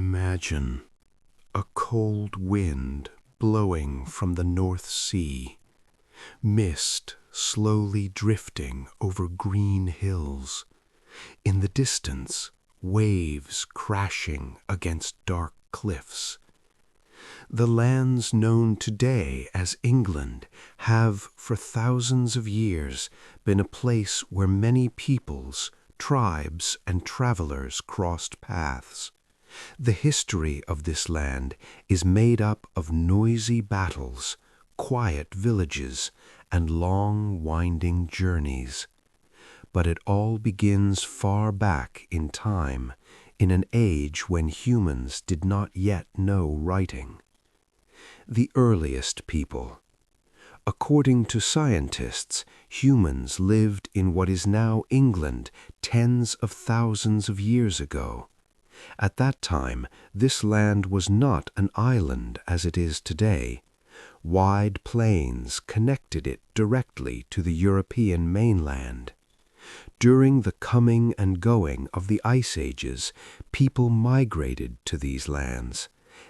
Imagine a cold wind blowing from the North Sea, mist slowly drifting over green hills, in the distance waves crashing against dark cliffs. The lands known today as England have for thousands of years been a place where many peoples, tribes, and travelers crossed paths. The history of this land is made up of noisy battles, quiet villages, and long, winding journeys. But it all begins far back in time, in an age when humans did not yet know writing. The earliest people. According to scientists, humans lived in what is now England tens of thousands of years ago. At that time, this land was not an island as it is today. Wide plains connected it directly to the European mainland. During the coming and going of the Ice Ages, people migrated to these lands.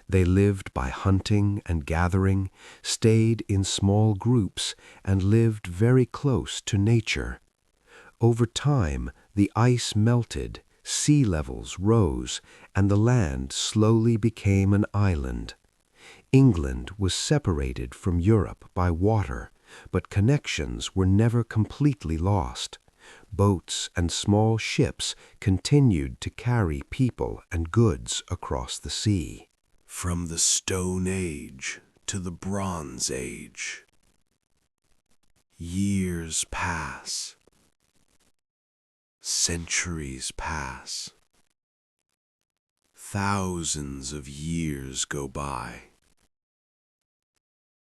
They lived by hunting and gathering, stayed in small groups, and lived very close to nature. Over time, the ice melted, sea levels rose, and the land slowly became an island. England was separated from Europe by water, but connections were never completely lost. Boats and small ships continued to carry people and goods across the sea. From the Stone Age to the Bronze Age, years pass, centuries pass, thousands of years go by.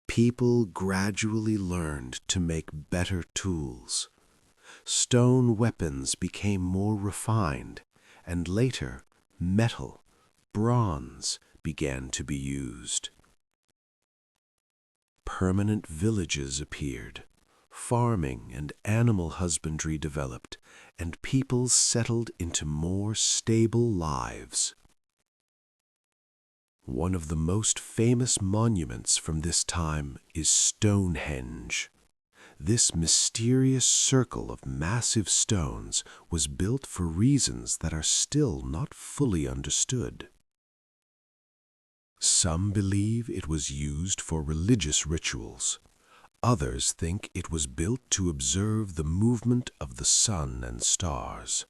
People gradually learned to make better tools. Stone weapons became more refined, and later, metal, bronze, began to be used. Permanent villages appeared, farming and animal husbandry developed, and peoples settled into more stable lives. One of the most famous monuments from this time is Stonehenge. This mysterious circle of massive stones was built for reasons that are still not fully understood. Some believe it was used for religious rituals. Others think it was built to observe the movement of the sun and stars.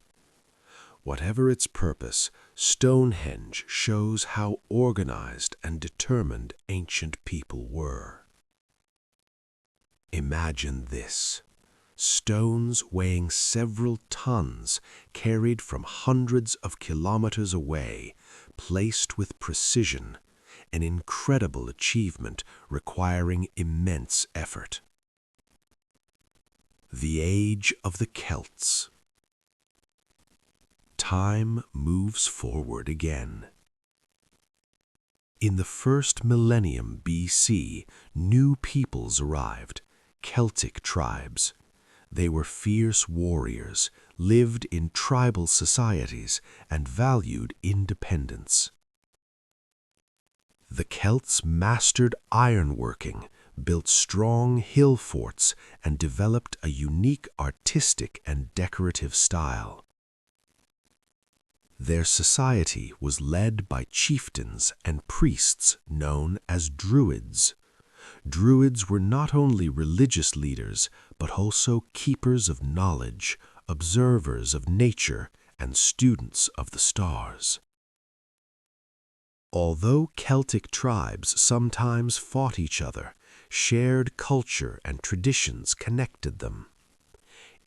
Whatever its purpose, Stonehenge shows how organized and determined ancient people were. Imagine this: stones weighing several tons, carried from hundreds of kilometers away, placed with precision, an incredible achievement requiring immense effort. The Age of the Celts. Time moves forward again. In the first millennium BC, new peoples arrived, Celtic tribes. They were fierce warriors, lived in tribal societies, and valued independence. The Celts mastered ironworking, built strong hill forts, and developed a unique artistic and decorative style. Their society was led by chieftains and priests known as Druids. Druids were not only religious leaders, but also keepers of knowledge, observers of nature, and students of the stars. Although Celtic tribes sometimes fought each other, shared culture and traditions connected them.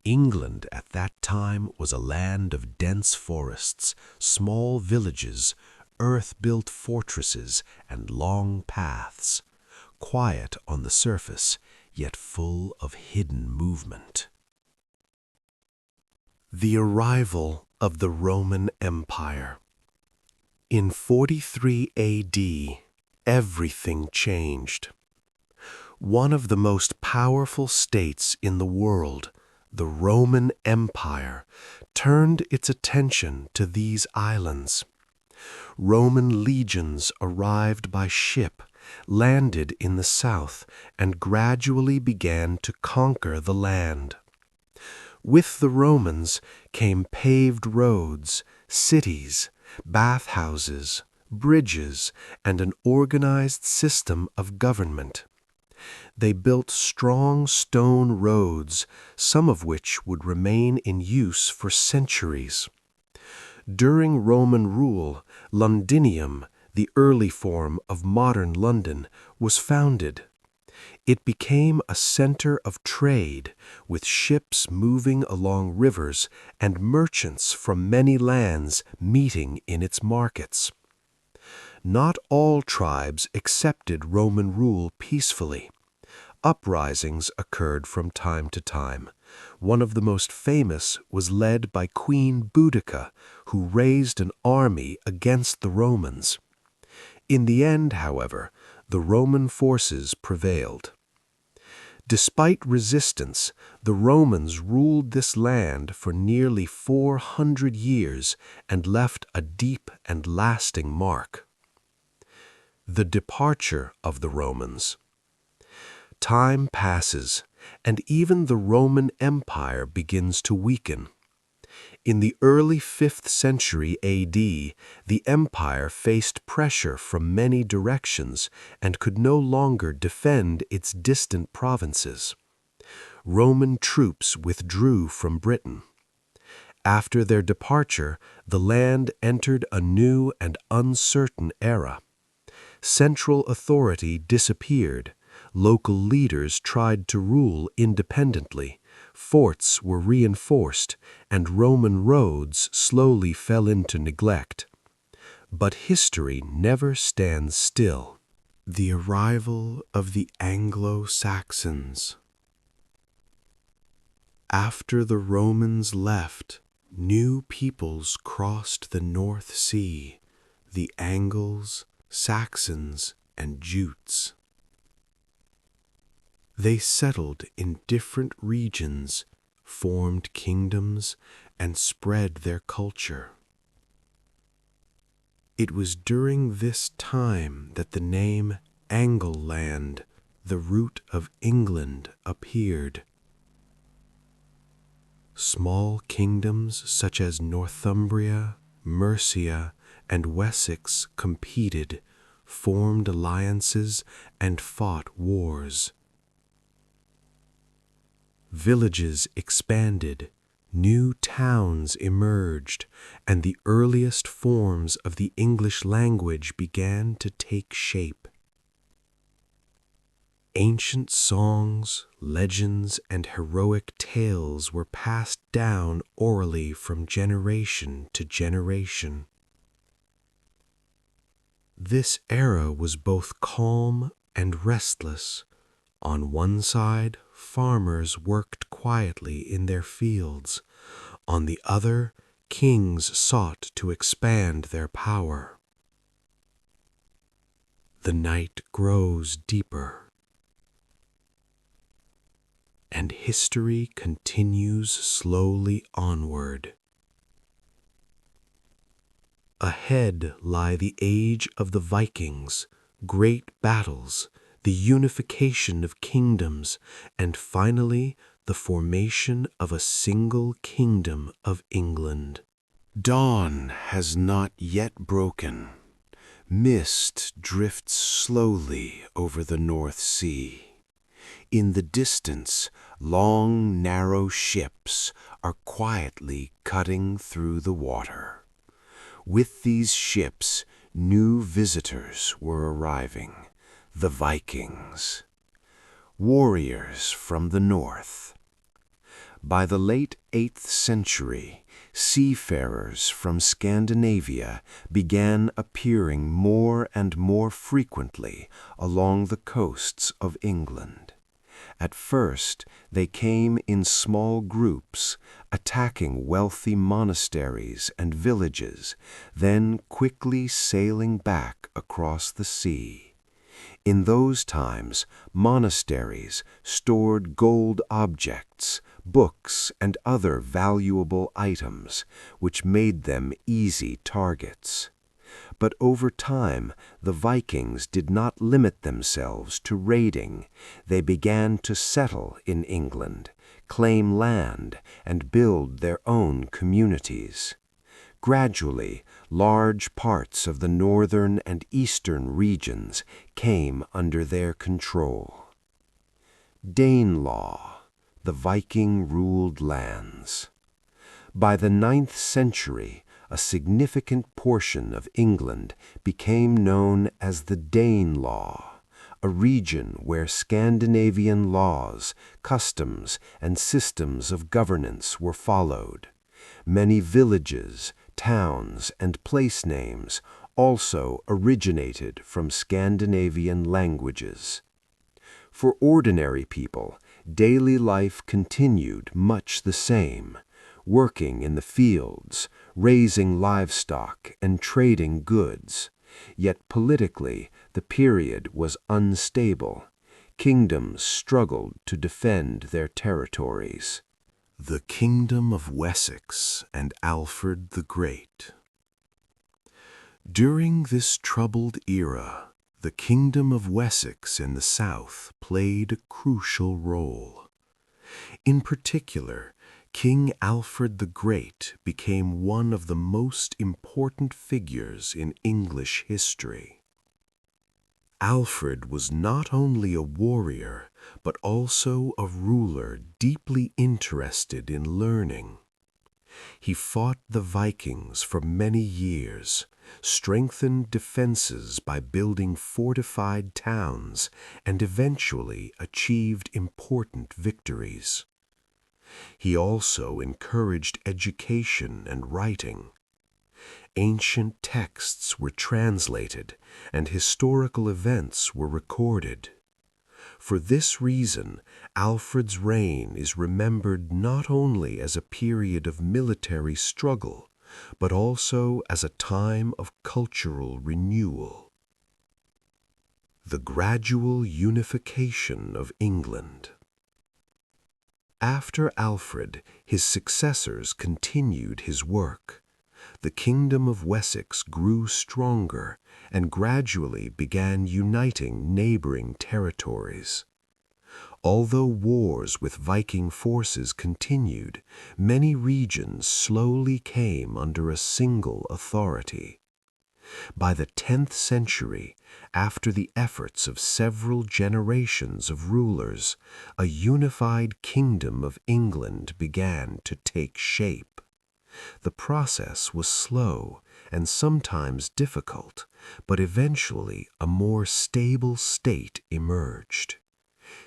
England at that time was a land of dense forests, small villages, earth-built fortresses, and long paths, quiet on the surface, yet full of hidden movement. The arrival of the Roman Empire. In 43 AD, everything changed. One of the most powerful states in the world, the Roman Empire, turned its attention to these islands. Roman legions arrived by ship, landed in the south, and gradually began to conquer the land. With the Romans came paved roads, cities, bathhouses, bridges, and an organized system of government. They built strong stone roads, some of which would remain in use for centuries. During Roman rule, Londinium, the early form of modern London, was founded. It became a center of trade, with ships moving along rivers and merchants from many lands meeting in its markets. Not all tribes accepted Roman rule peacefully. Uprisings occurred from time to time. One of the most famous was led by Queen Boudica, who raised an army against the Romans. In the end, however, the Roman forces prevailed. Despite resistance, the Romans ruled this land for nearly 400 years and left a deep and lasting mark. The departure of the Romans. Time passes, and even the Roman Empire begins to weaken. In the early 5th century A.D., the empire faced pressure from many directions and could no longer defend its distant provinces. Roman troops withdrew from Britain. After their departure, the land entered a new and uncertain era. Central authority disappeared. Local leaders tried to rule independently. Forts were reinforced, and Roman roads slowly fell into neglect. But history never stands still. The arrival of the Anglo-Saxons. After the Romans left, new peoples crossed the North Sea, the Angles, Saxons, and Jutes. They settled in different regions, formed kingdoms, and spread their culture. It was during this time that the name Angleland, the root of England, appeared. Small kingdoms such as Northumbria, Mercia, and Wessex competed, formed alliances, and fought wars. Villages expanded, new towns emerged, and the earliest forms of the English language began to take shape. Ancient songs, legends, and heroic tales were passed down orally from generation to generation. This era was both calm and restless. On one side, farmers worked quietly in their fields. On the other, kings sought to expand their power. The night grows deeper, and history continues slowly onward. Ahead lie the age of the Vikings, great battles, the unification of kingdoms, and finally the formation of a single kingdom of England. Dawn has not yet broken. Mist drifts slowly over the North Sea. In the distance, long, narrow ships are quietly cutting through the water. With these ships, new visitors were arriving, the Vikings, warriors from the north. By the late 8th century, seafarers from Scandinavia began appearing more and more frequently along the coasts of England. At first, they came in small groups, attacking wealthy monasteries and villages, then quickly sailing back across the sea. In those times, monasteries stored gold objects, books, and other valuable items, which made them easy targets. But over time, the Vikings did not limit themselves to raiding. They began to settle in England, claim land, and build their own communities. Gradually, large parts of the northern and eastern regions came under their control. Danelaw, the Viking-ruled lands. By the 9th century, a significant portion of England became known as the Danelaw, a region where Scandinavian laws, customs, and systems of governance were followed. Many villages, towns, and place names also originated from Scandinavian languages. For ordinary people, daily life continued much the same, working in the fields, raising livestock, and trading goods. Yet politically, the period was unstable. Kingdoms struggled to defend their territories. The Kingdom of Wessex and Alfred the Great. During this troubled era, the Kingdom of Wessex in the south played a crucial role. In particular, King Alfred the Great became one of the most important figures in English history. Alfred was not only a warrior, but also a ruler deeply interested in learning. He fought the Vikings for many years, strengthened defenses by building fortified towns, and eventually achieved important victories. He also encouraged education and writing. Ancient texts were translated, and historical events were recorded. For this reason, Alfred's reign is remembered not only as a period of military struggle, but also as a time of cultural renewal. The gradual unification of England. After Alfred, his successors continued his work. The Kingdom of Wessex grew stronger and gradually began uniting neighboring territories. Although wars with Viking forces continued, many regions slowly came under a single authority. By the 10th century, after the efforts of several generations of rulers, a unified Kingdom of England began to take shape. The process was slow and sometimes difficult, but eventually a more stable state emerged.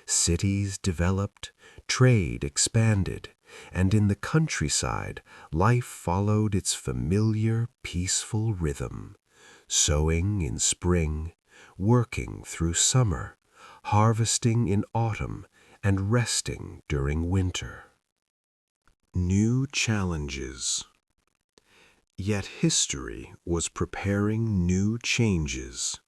Cities developed, trade expanded, and in the countryside, life followed its familiar, peaceful rhythm. Sowing in spring, working through summer, harvesting in autumn, and resting during winter. New challenges. Yet history was preparing new changes.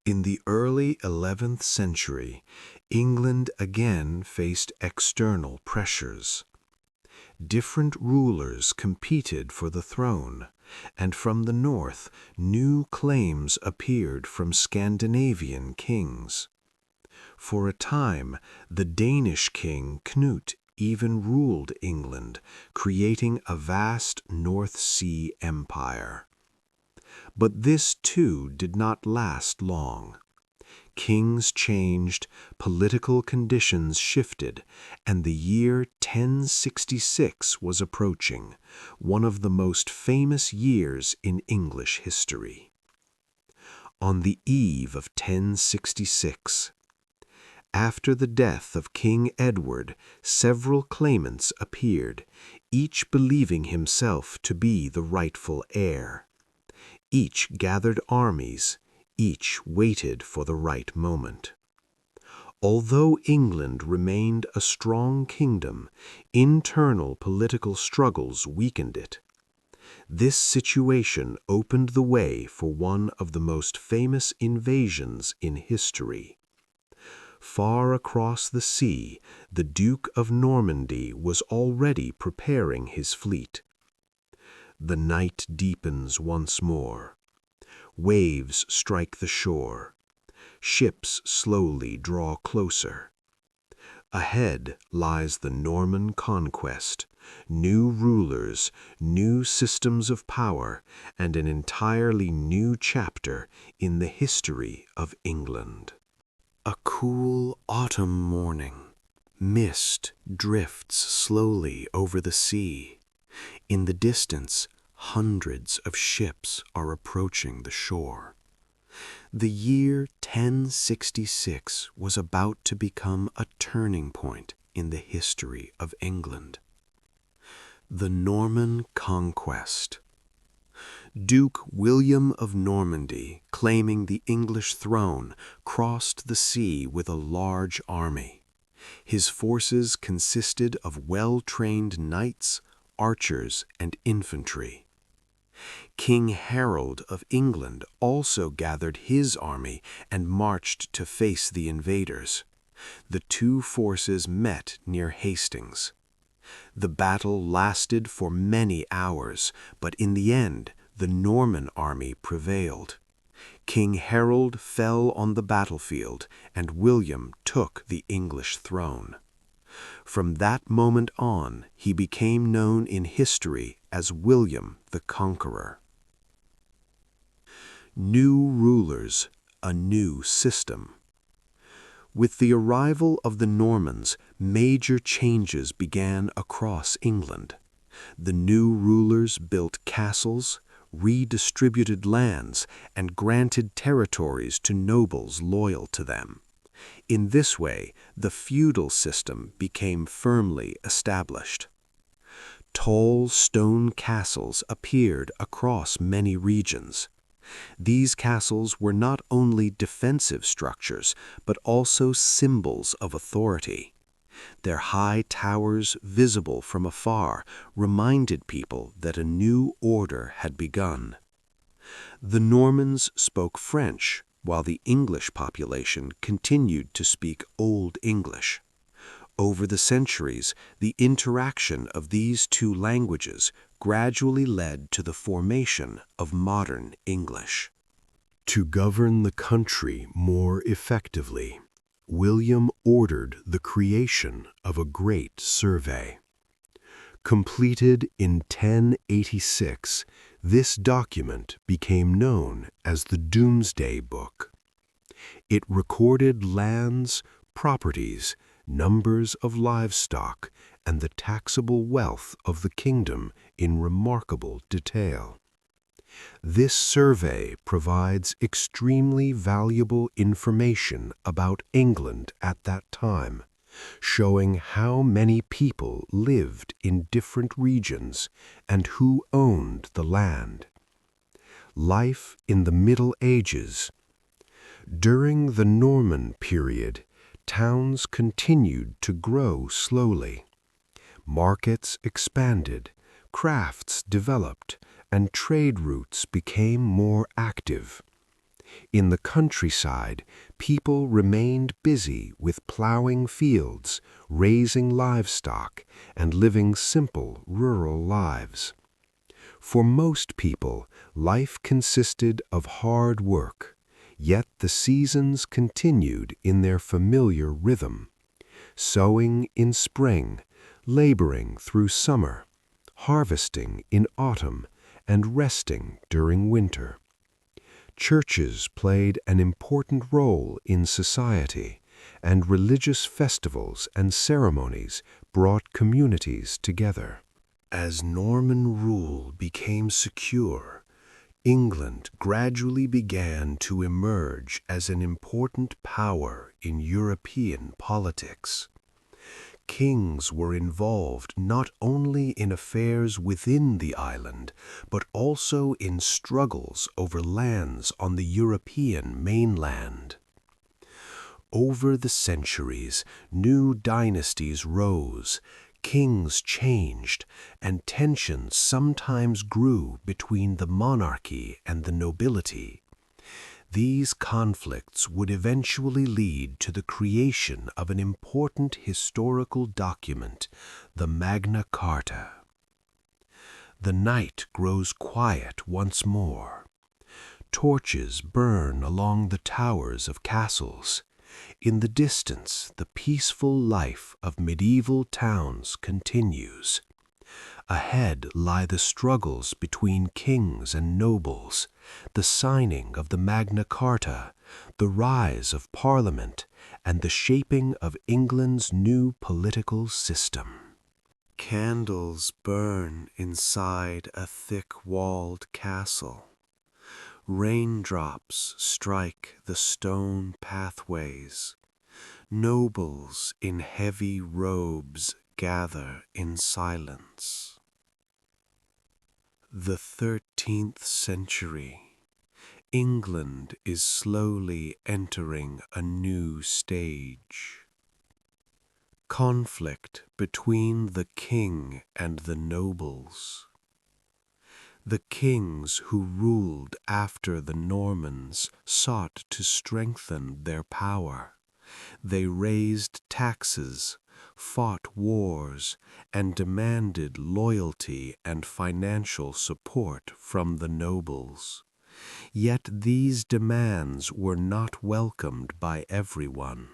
In the early 11th century, England again faced external pressures. Different rulers competed for the throne, and from the north, new claims appeared from Scandinavian kings. For a time, the Danish king Knut even ruled England, creating a vast North Sea empire. But this too did not last long. Kings changed, political conditions shifted, and the year 1066 was approaching, one of the most famous years in English history. On the eve of 1066, after the death of King Edward, several claimants appeared, each believing himself to be the rightful heir. Each gathered armies, each waited for the right moment. Although England remained a strong kingdom, internal political struggles weakened it. This situation opened the way for one of the most famous invasions in history. Far across the sea, the Duke of Normandy was already preparing his fleet. The night deepens once more. Waves strike the shore. Ships slowly draw closer. Ahead lies the Norman conquest, new rulers, new systems of power, and an entirely new chapter in the history of England. A cool autumn morning. Mist drifts slowly over the sea. In the distance, hundreds of ships are approaching the shore. The year 1066 was about to become a turning point in the history of England. The Norman Conquest. Duke William of Normandy, claiming the English throne, crossed the sea with a large army. His forces consisted of well-trained knights, archers, and infantry. King Harold of England also gathered his army and marched to face the invaders. The two forces met near Hastings. The battle lasted for many hours, but in the end, the Norman army prevailed. King Harold fell on the battlefield, and William took the English throne. From that moment on, he became known in history as William the Conqueror. New rulers, a new system. With the arrival of the Normans, major changes began across England. The new rulers built castles, redistributed lands, and granted territories to nobles loyal to them. In this way, the feudal system became firmly established. Tall stone castles appeared across many regions. These castles were not only defensive structures, but also symbols of authority. Their high towers, visible from afar, reminded people that a new order had begun. The Normans spoke French, while the English population continued to speak Old English. Over the centuries, the interaction of these two languages gradually led to the formation of modern English. To govern the country more effectively, William ordered the creation of a great survey. Completed in 1086, this document became known as the Domesday Book. It recorded lands, properties, numbers of livestock, and the taxable wealth of the kingdom in remarkable detail. This survey provides extremely valuable information about England at that time, showing how many people lived in different regions and who owned the land. Life in the Middle Ages. During the Norman period, towns continued to grow slowly. Markets expanded, crafts developed, and trade routes became more active. In the countryside, people remained busy with plowing fields, raising livestock, and living simple rural lives. For most people, life consisted of hard work, yet the seasons continued in their familiar rhythm, sowing in spring, laboring through summer, harvesting in autumn, and resting during winter. Churches played an important role in society, and religious festivals and ceremonies brought communities together. As Norman rule became secure, England gradually began to emerge as an important power in European politics. Kings were involved not only in affairs within the island, but also in struggles over lands on the European mainland. Over the centuries, new dynasties rose, kings changed, and tensions sometimes grew between the monarchy and the nobility. These conflicts would eventually lead to the creation of an important historical document, the Magna Carta. The night grows quiet once more. torches burn along the towers of castles. In the distance, the peaceful life of medieval towns continues. Ahead lie the struggles between kings and nobles, the signing of the Magna Carta, the rise of Parliament, and the shaping of England's new political system. Candles burn inside a thick-walled castle. Raindrops strike the stone pathways. Nobles in heavy robes gather in silence. The 13th century. England is slowly entering a new stage. Conflict between the king and the nobles. The kings who ruled after the Normans sought to strengthen their power. They raised taxes, fought wars, and demanded loyalty and financial support from the nobles. Yet these demands were not welcomed by everyone.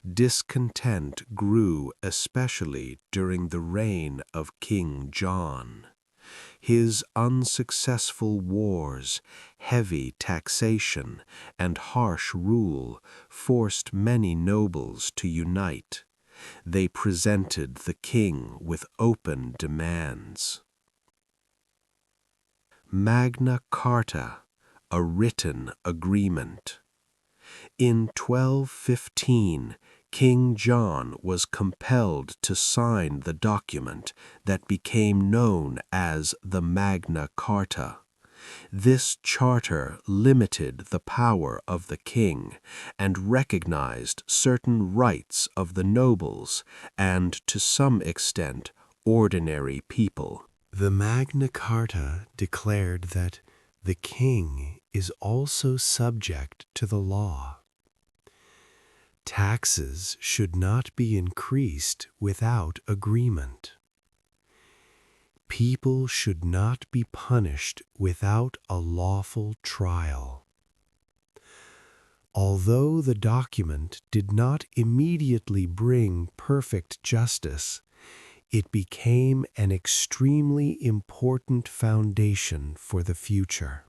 Discontent grew especially during the reign of King John. His unsuccessful wars, heavy taxation, and harsh rule forced many nobles to unite. They presented the king with open demands. Magna Carta, a written agreement. In 1215, King John was compelled to sign the document that became known as the Magna Carta. This charter limited the power of the king and recognized certain rights of the nobles and, to some extent, ordinary people. The Magna Carta declared that the king is also subject to the law. Taxes should not be increased without agreement. People should not be punished without a lawful trial. Although the document did not immediately bring perfect justice, it became an extremely important foundation for the future.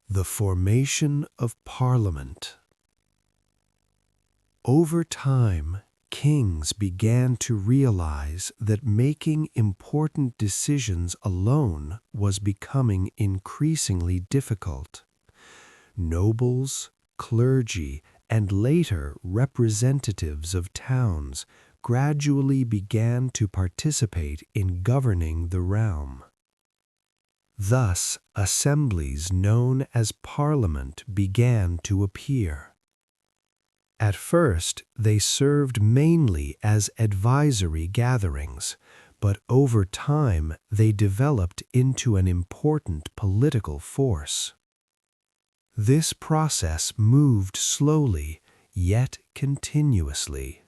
The formation of Parliament. Over time, kings began to realize that making important decisions alone was becoming increasingly difficult. Nobles, clergy, and later representatives of towns gradually began to participate in governing the realm. Thus, assemblies known as Parliament began to appear. At first, they served mainly as advisory gatherings, but over time they developed into an important political force. This process moved slowly, yet continuously.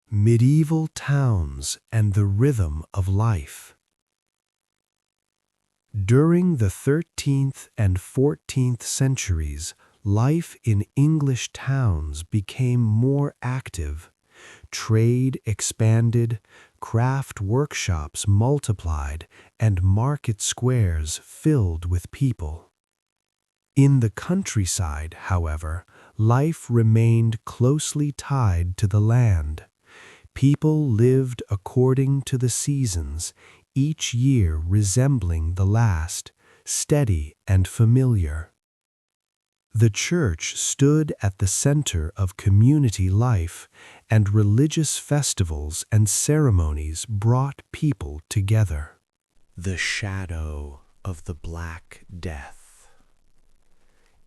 Medieval towns and the rhythm of life. During the 13th and 14th centuries, life in English towns became more active. Trade expanded, craft workshops multiplied, and market squares filled with people. In the countryside, however, life remained closely tied to the land. People lived according to the seasons, each year resembling the last, steady and familiar. The church stood at the center of community life, and religious festivals and ceremonies brought people together. The shadow of the Black Death.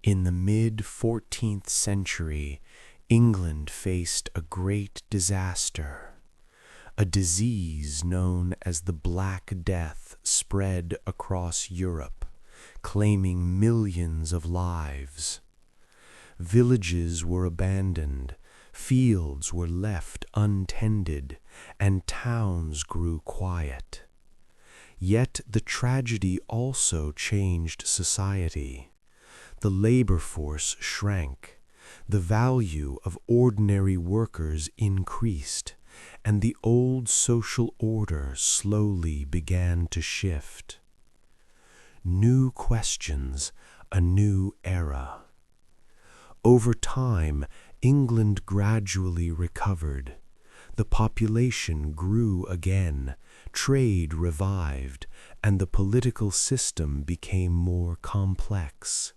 In the mid-14th century, England faced a great disaster. A disease known as the Black Death spread across Europe, claiming millions of lives. Villages were abandoned, fields were left untended, and towns grew quiet. Yet the tragedy also changed society. The labor force shrank, the value of ordinary workers increased, and the old social order slowly began to shift. New questions, a new era. Over time, England gradually recovered. The population grew again, trade revived, and the political system became more complex.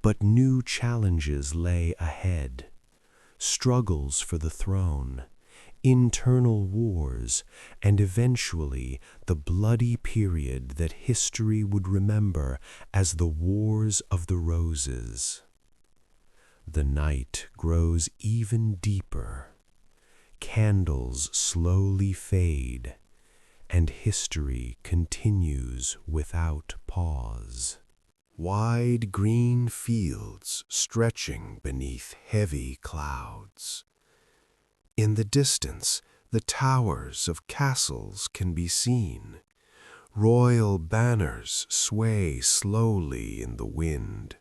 But new challenges lay ahead. Struggles for the throne, internal wars, and eventually the bloody period that history would remember as the Wars of the Roses. The night grows even deeper. Candles slowly fade, and history continues without pause. Wide green fields stretching beneath heavy clouds. In the distance, the towers of castles can be seen. Royal banners sway slowly in the wind.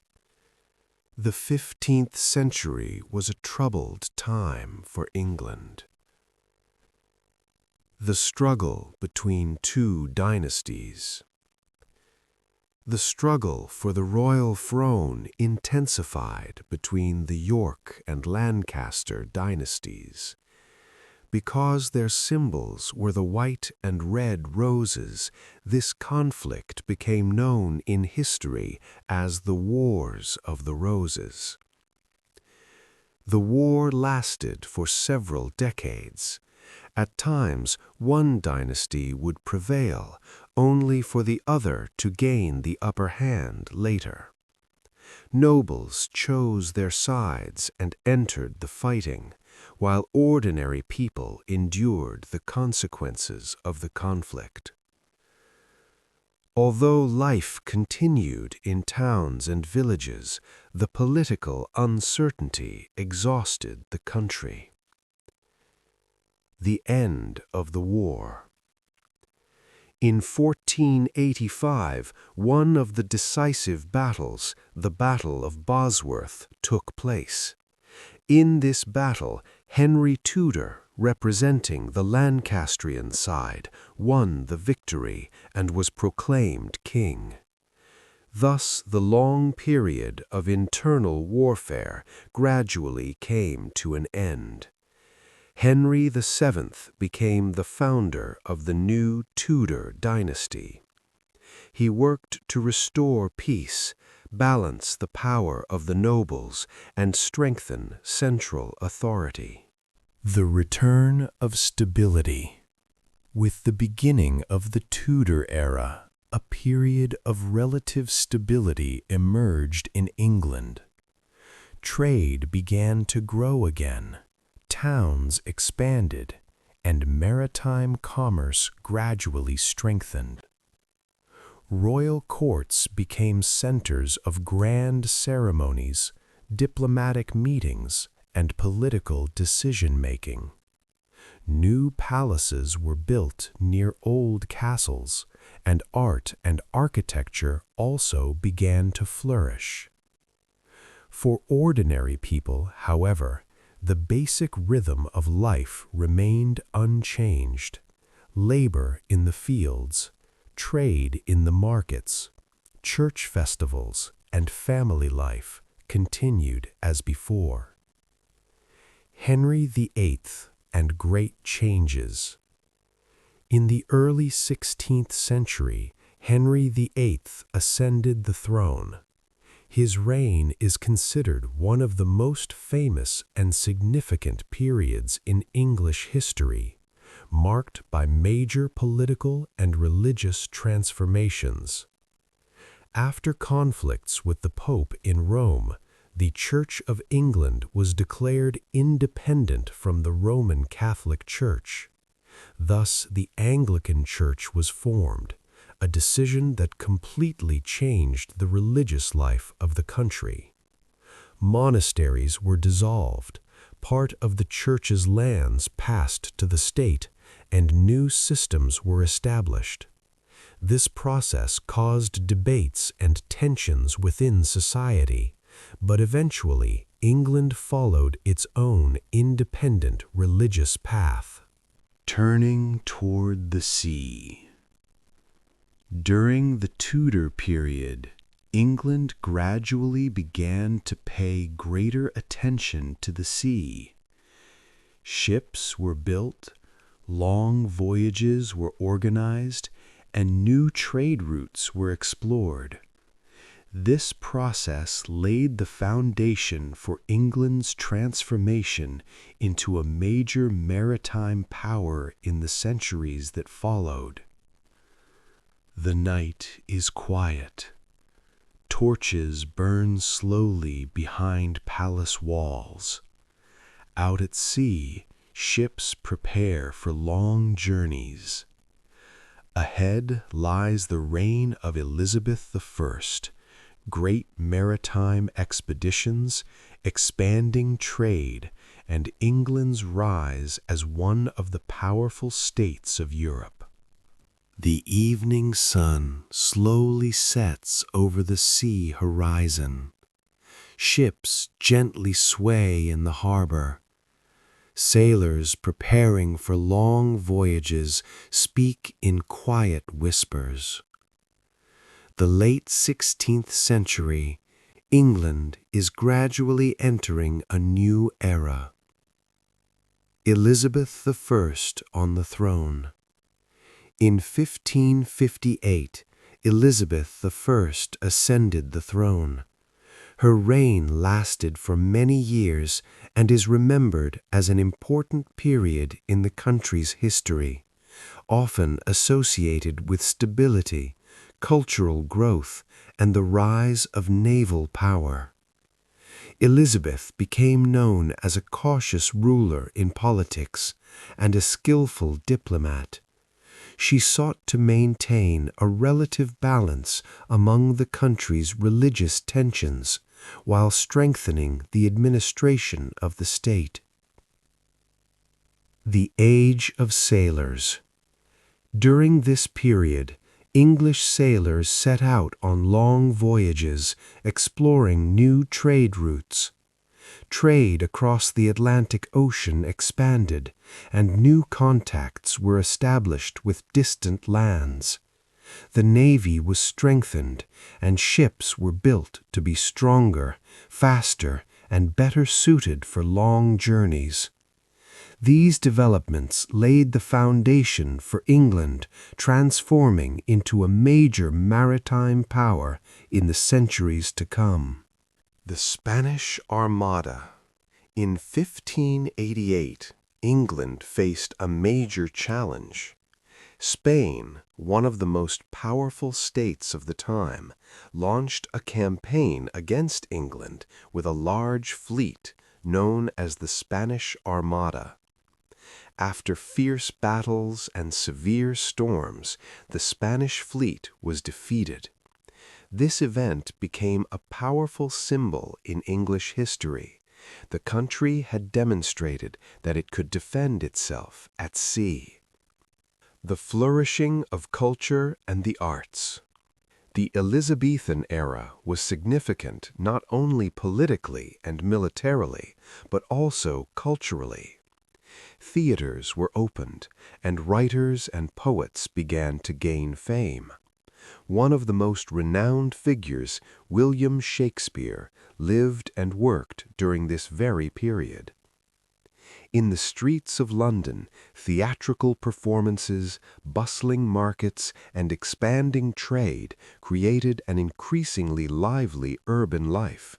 The 15th century was a troubled time for England. The struggle between two dynasties. The struggle for the royal throne intensified between the York and Lancaster dynasties. Because their symbols were the white and red roses, this conflict became known in history as the Wars of the Roses. The war lasted for several decades. At times, one dynasty would prevail, only for the other to gain the upper hand later. Nobles chose their sides and entered the fighting, while ordinary people endured the consequences of the conflict. Although life continued in towns and villages, the political uncertainty exhausted the country. The end of the war. In 1485, one of the decisive battles, the Battle of Bosworth, took place. In this battle, Henry Tudor, representing the Lancastrian side, won the victory and was proclaimed king. Thus, the long period of internal warfare gradually came to an end. Henry VII became the founder of the new Tudor dynasty. He worked to restore peace, balance the power of the nobles, and strengthen central authority. The return of stability. With the beginning of the Tudor era, a period of relative stability emerged in England. Trade began to grow again. Towns expanded, and maritime commerce gradually strengthened. Royal courts became centers of grand ceremonies, diplomatic meetings, and political decision-making. New palaces were built near old castles, and art and architecture also began to flourish. For ordinary people, however, the basic rhythm of life remained unchanged. Labor in the fields, trade in the markets, church festivals, and family life continued as before. Henry VIII and great changes. In the early 16th century, Henry VIII ascended the throne. His reign is considered one of the most famous and significant periods in English history, marked by major political and religious transformations. After conflicts with the Pope in Rome, the Church of England was declared independent from the Roman Catholic Church. Thus, the Anglican Church was formed, a decision that completely changed the religious life of the country. Monasteries were dissolved, part of the Church's lands passed to the state, and new systems were established. This process caused debates and tensions within society, but eventually England followed its own independent religious path. Turning toward the sea. During the Tudor period, England gradually began to pay greater attention to the sea. Ships were built, long voyages were organized, and new trade routes were explored. This process laid the foundation for England's transformation into a major maritime power in the centuries that followed. The night is quiet. Torches burn slowly behind palace walls. Out at sea, ships prepare for long journeys. Ahead lies the reign of Elizabeth I, great maritime expeditions, expanding trade, and England's rise as one of the powerful states of Europe. The evening sun slowly sets over the sea horizon. Ships gently sway in the harbor. Sailors preparing for long voyages speak in quiet whispers. The late 16th century, England is gradually entering a new era. Elizabeth I on the throne. In 1558, Elizabeth I ascended the throne. Her reign lasted for many years and is remembered as an important period in the country's history, often associated with stability, cultural growth, and the rise of naval power. Elizabeth became known as a cautious ruler in politics and a skillful diplomat. She sought to maintain a relative balance among the country's religious tensions while strengthening the administration of the state. The Age of Sailors. During this period, English sailors set out on long voyages, exploring new trade routes. Trade across the Atlantic Ocean expanded, and new contacts were established with distant lands. The navy was strengthened, and ships were built to be stronger, faster, and better suited for long journeys. These developments laid the foundation for England transforming into a major maritime power in the centuries to come. The Spanish Armada. In 1588, England faced a major challenge. Spain, one of the most powerful states of the time, launched a campaign against England with a large fleet known as the Spanish Armada. After fierce battles and severe storms, the Spanish fleet was defeated. This event became a powerful symbol in English history. The country had demonstrated that it could defend itself at sea. The flourishing of culture and the arts. The Elizabethan era was significant not only politically and militarily, but also culturally. Theaters were opened, and writers and poets began to gain fame. One of the most renowned figures, William Shakespeare, lived and worked during this very period. In the streets of London, theatrical performances, bustling markets, and expanding trade created an increasingly lively urban life.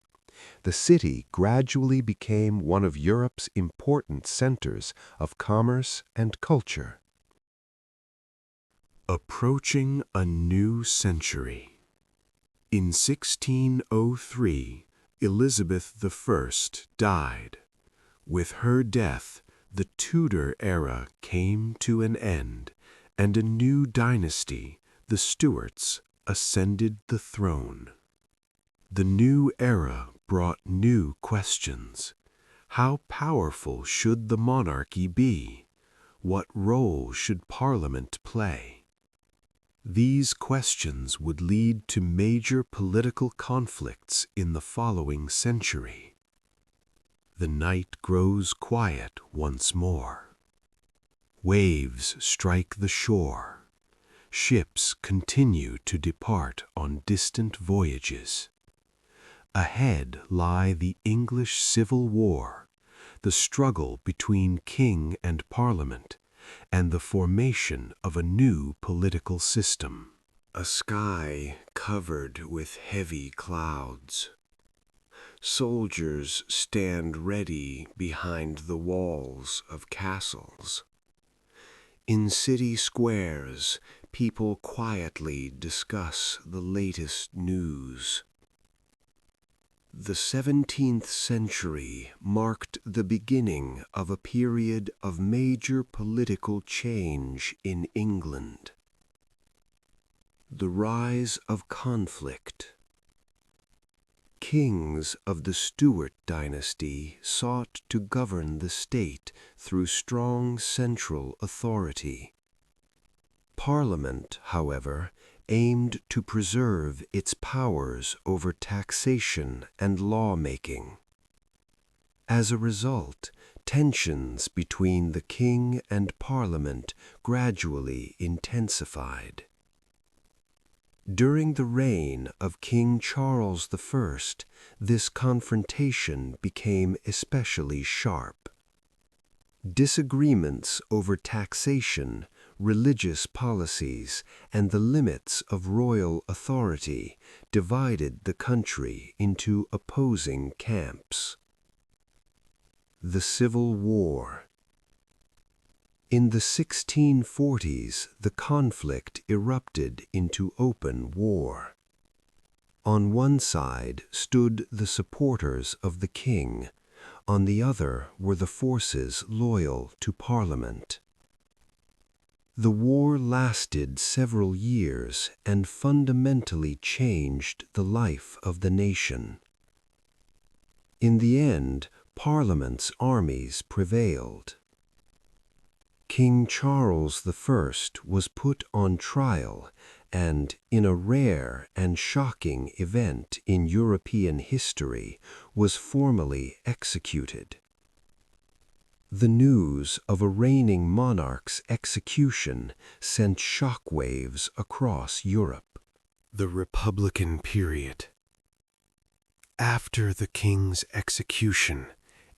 The city gradually became one of Europe's important centers of commerce and culture. Approaching a new century. In 1603, Elizabeth I died. With her death, the Tudor era came to an end, and a new dynasty, the Stuarts, ascended the throne. The new era brought new questions. How powerful should the monarchy be? What role should Parliament play? These questions would lead to major political conflicts in the following century. The night grows quiet once more. Waves strike the shore. Ships continue to depart on distant voyages. Ahead lie the English Civil War, the struggle between king and parliament, and the formation of a new political system. A sky covered with heavy clouds. Soldiers stand ready behind the walls of castles. In city squares, people quietly discuss the latest news. The 17th century marked the beginning of a period of major political change in England. The rise of conflict. Kings of the Stuart dynasty sought to govern the state through strong central authority. Parliament, however, aimed to preserve its powers over taxation and lawmaking. As a result, tensions between the king and Parliament gradually intensified. During the reign of King Charles I, this confrontation became especially sharp. Disagreements over taxation, religious policies, and the limits of royal authority divided the country into opposing camps. The Civil War. In the 1640s, the conflict erupted into open war. On one side stood the supporters of the king, on the other were the forces loyal to Parliament. The war lasted several years and fundamentally changed the life of the nation. In the end, Parliament's armies prevailed. King Charles I was put on trial and, in a rare and shocking event in European history, was formally executed. The news of a reigning monarch's execution sent shockwaves across Europe. The Republican period. After the king's execution,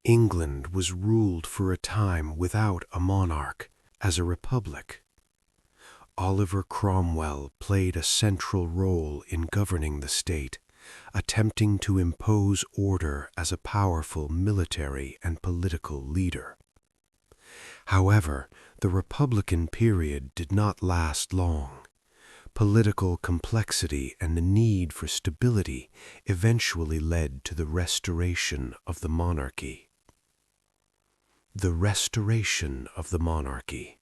England was ruled for a time without a monarch, as a republic. Oliver Cromwell played a central role in governing the state, attempting to impose order as a powerful military and political leader. However, the Republican period did not last long. Political complexity and the need for stability eventually led to the restoration of the monarchy. The restoration of the monarchy.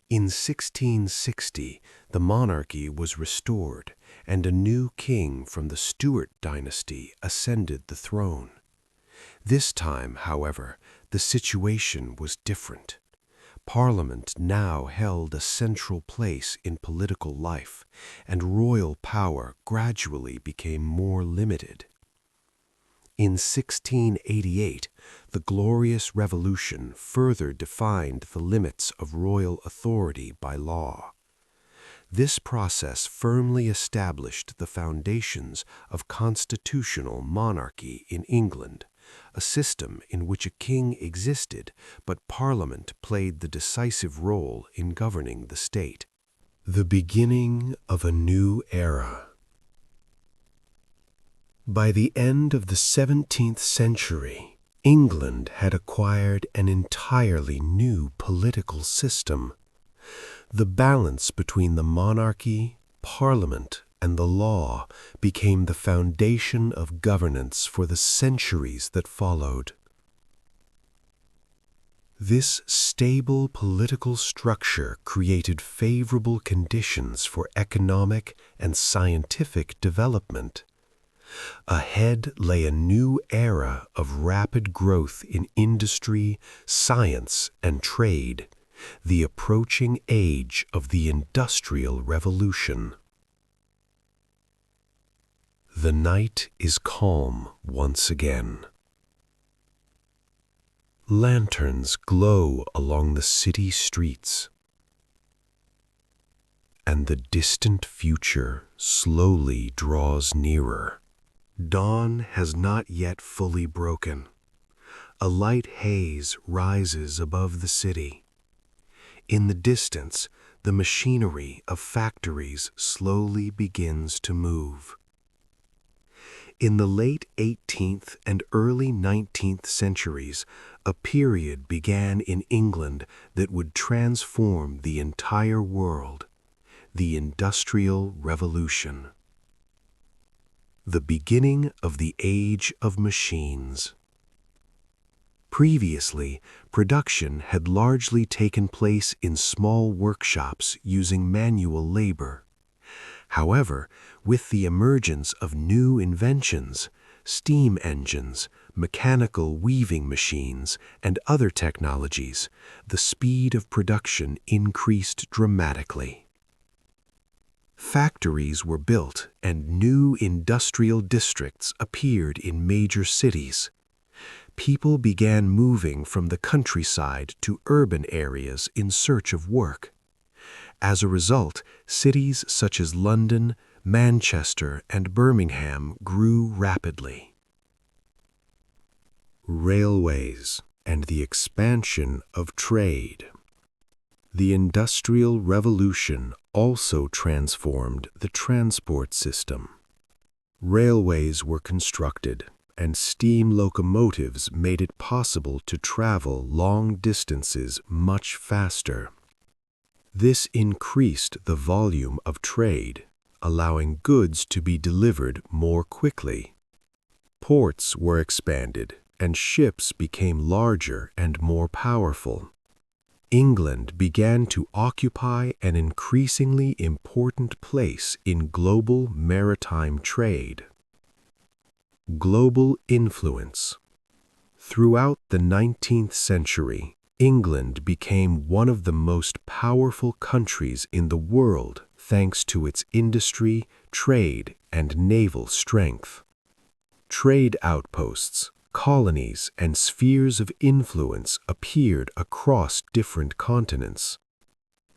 In 1660, the monarchy was restored, and a new king from the Stuart dynasty ascended the throne. This time, however, the situation was different. Parliament now held a central place in political life, and royal power gradually became more limited. In 1688, the Glorious Revolution further defined the limits of royal authority by law. This process firmly established the foundations of constitutional monarchy in England, a system in which a king existed, but Parliament played the decisive role in governing the state. The beginning of a new era. By the end of the 17th century, England had acquired an entirely new political system. The balance between the monarchy, Parliament, and the law became the foundation of governance for the centuries that followed. This stable political structure created favorable conditions for economic and scientific development. Ahead lay a new era of rapid growth in industry, science, and trade, the approaching age of the Industrial Revolution. The night is calm once again. Lanterns glow along the city streets, and the distant future slowly draws nearer. Dawn has not yet fully broken. A light haze rises above the city. In the distance, the machinery of factories slowly begins to move. In the late 18th and early 19th centuries, a period began in England that would transform the entire world: the Industrial Revolution. The beginning of the Age of Machines. Previously, production had largely taken place in small workshops using manual labor. However, with the emergence of new inventions, steam engines, mechanical weaving machines, and other technologies, the speed of production increased dramatically. Factories were built and new industrial districts appeared in major cities. People began moving from the countryside to urban areas in search of work. As a result, cities such as London, Manchester, and Birmingham grew rapidly. Railways and the expansion of trade. The Industrial Revolution also transformed the transport system. Railways were constructed, and steam locomotives made it possible to travel long distances much faster. This increased the volume of trade, allowing goods to be delivered more quickly. Ports were expanded, and ships became larger and more powerful. England began to occupy an increasingly important place in global maritime trade. Global influence. Throughout the 19th century, England became one of the most powerful countries in the world thanks to its industry, trade, and naval strength. Trade outposts, colonies, and spheres of influence appeared across different continents.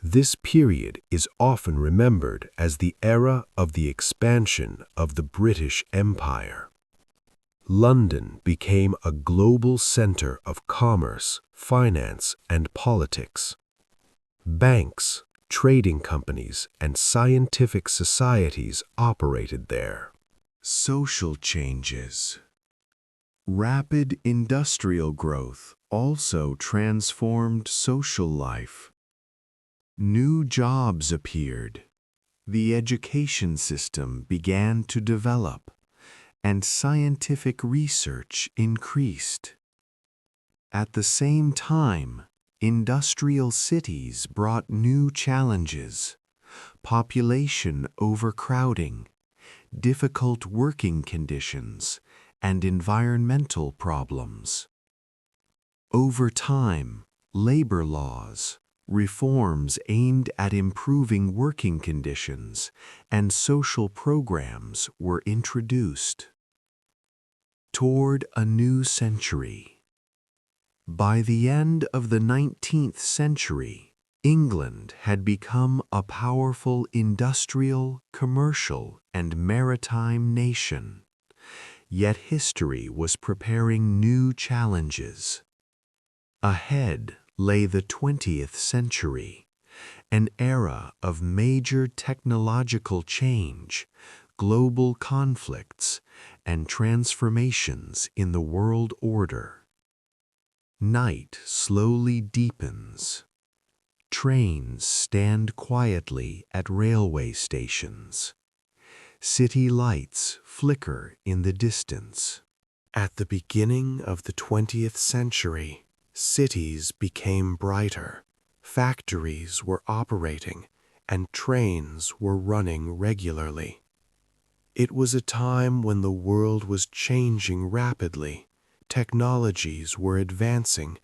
This period is often remembered as the era of the expansion of the British Empire. London became a global center of commerce, finance, and politics. Banks, trading companies, and scientific societies operated there. Social changes. Rapid industrial growth also transformed social life. New jobs appeared. The education system began to develop, and scientific research increased. At the same time, industrial cities brought new challenges: population overcrowding, difficult working conditions, and environmental problems. Over time, labor laws, reforms aimed at improving working conditions, and social programs were introduced. Toward a new century. By the end of the 19th century, England had become a powerful industrial, commercial, and maritime nation. Yet history was preparing new challenges. Ahead lay the 20th century, an era of major technological change, global conflicts, and transformations in the world order. Night slowly deepens. Trains stand quietly at railway stations. City lights flicker in the distance. At the beginning of the 20th century, cities became brighter, factories were operating, and trains were running regularly. It was a time when the world was changing rapidly, technologies were advancing,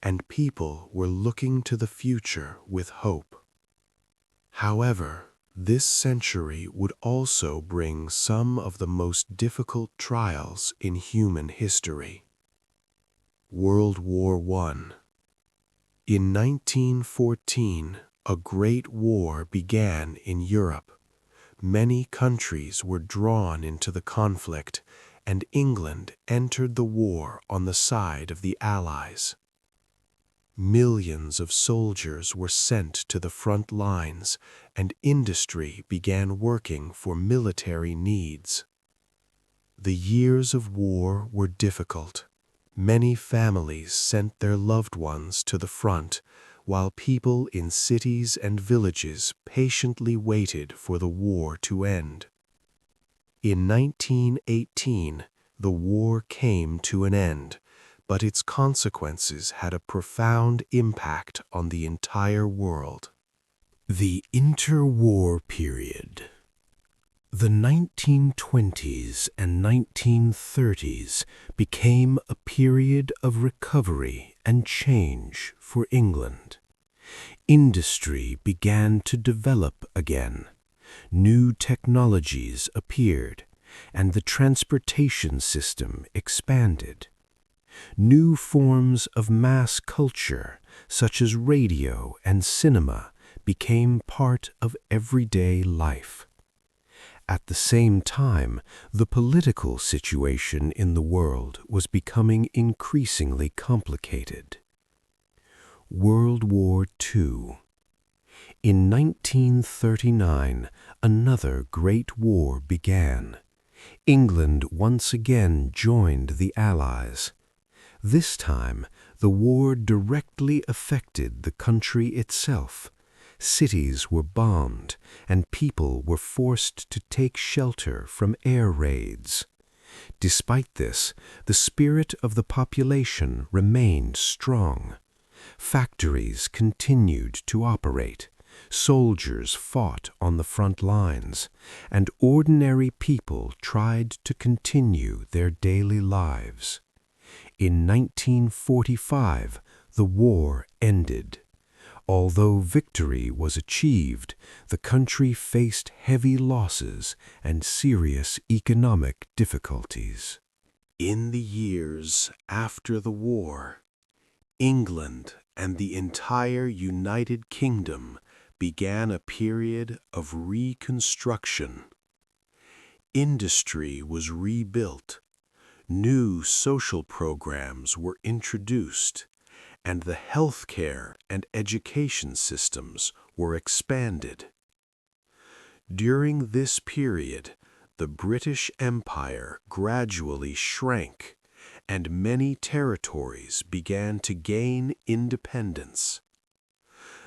and people were looking to the future with hope. However, this century would also bring some of the most difficult trials in human history. World War I. In 1914, a great war began in Europe. Many countries were drawn into the conflict, and England entered the war on the side of the Allies. Millions of soldiers were sent to the front lines, and industry began working for military needs. The years of war were difficult. Many families sent their loved ones to the front, while people in cities and villages patiently waited for the war to end. In 1918, the war came to an end, but its consequences had a profound impact on the entire world. The interwar period. The 1920s and 1930s became a period of recovery and change for England. Industry began to develop again. New technologies appeared, and the transportation system expanded. New forms of mass culture, such as radio and cinema, became part of everyday life. At the same time, the political situation in the world was becoming increasingly complicated. World War II. In 1939, another great war began. England once again joined the Allies. This time, the war directly affected the country itself. Cities were bombed, and people were forced to take shelter from air raids. Despite this, the spirit of the population remained strong. Factories continued to operate, soldiers fought on the front lines, and ordinary people tried to continue their daily lives. In 1945, the war ended. Although victory was achieved, the country faced heavy losses and serious economic difficulties. In the years after the war, England and the entire United Kingdom began a period of reconstruction. Industry was rebuilt, new social programs were introduced, and the healthcare and education systems were expanded. During this period, the British Empire gradually shrank, and many territories began to gain independence.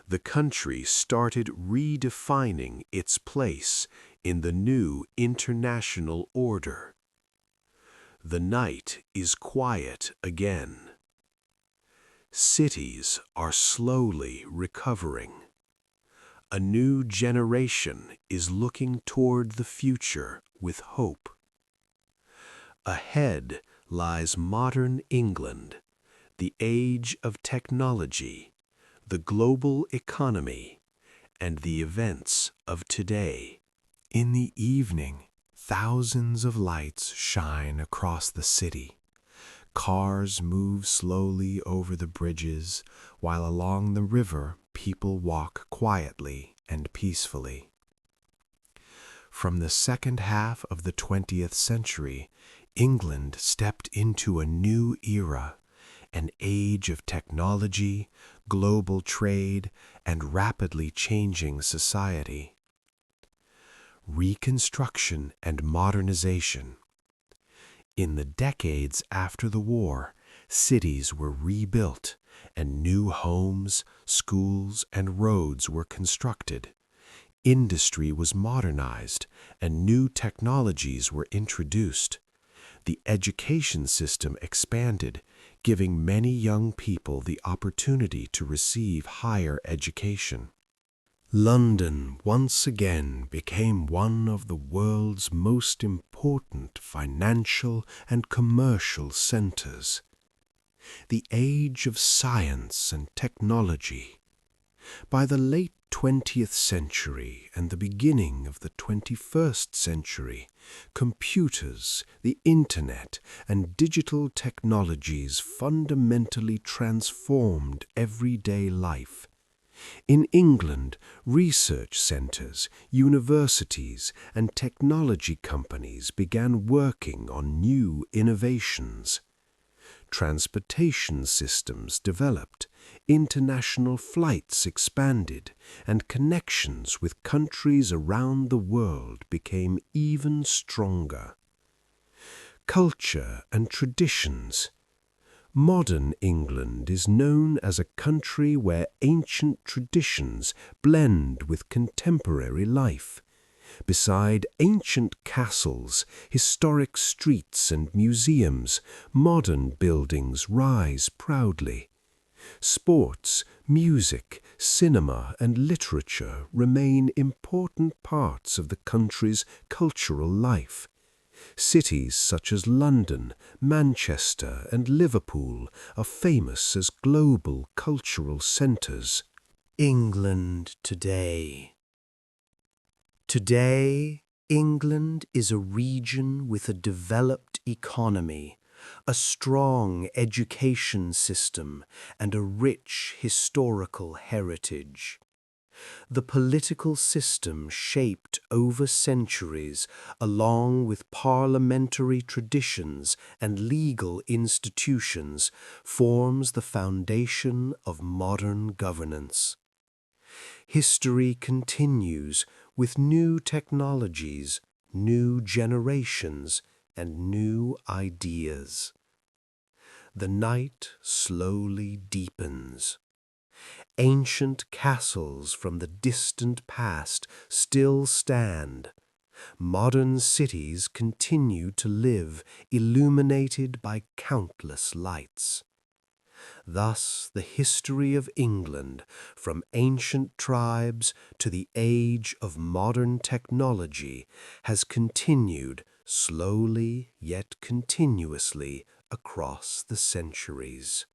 The country started redefining its place in the new international order. The night is quiet again. Cities are slowly recovering. A new generation is looking toward the future with hope. Ahead lies modern England, the age of technology, the global economy, and the events of today. In the evening, thousands of lights shine across the city. Cars move slowly over the bridges, while along the river people walk quietly and peacefully. From the second half of the 20th century, England stepped into a new era, an age of technology, global trade, and rapidly changing society. Reconstruction and modernization. In the decades after the war, cities were rebuilt, and new homes, schools, and roads were constructed. Industry was modernized, and new technologies were introduced. The education system expanded, giving many young people the opportunity to receive higher education. London once again became one of the world's most important financial and commercial centers. the age of science and technology. By the late 20th century and the beginning of the 21st century, computers, the internet, and digital technologies fundamentally transformed everyday life. In England, research centres, universities, and technology companies began working on new innovations. Transportation systems developed, international flights expanded, and connections with countries around the world became even stronger. Culture and traditions. Modern England is known as a country where ancient traditions blend with contemporary life. Beside ancient castles, historic streets and museums, modern buildings rise proudly. Sports, music, cinema and literature remain important parts of the country's cultural life. Cities such as London, Manchester and Liverpool are famous as global cultural centres. England today. Today, England is a region with a developed economy, a strong education system, and a rich historical heritage. The political system shaped over centuries, along with parliamentary traditions and legal institutions, forms the foundation of modern governance. History continues with new technologies, new generations, and new ideas. The night slowly deepens. Ancient castles from the distant past still stand. Modern cities continue to live, illuminated by countless lights. Thus, the history of England, from ancient tribes to the age of modern technology, has continued slowly yet continuously across the centuries.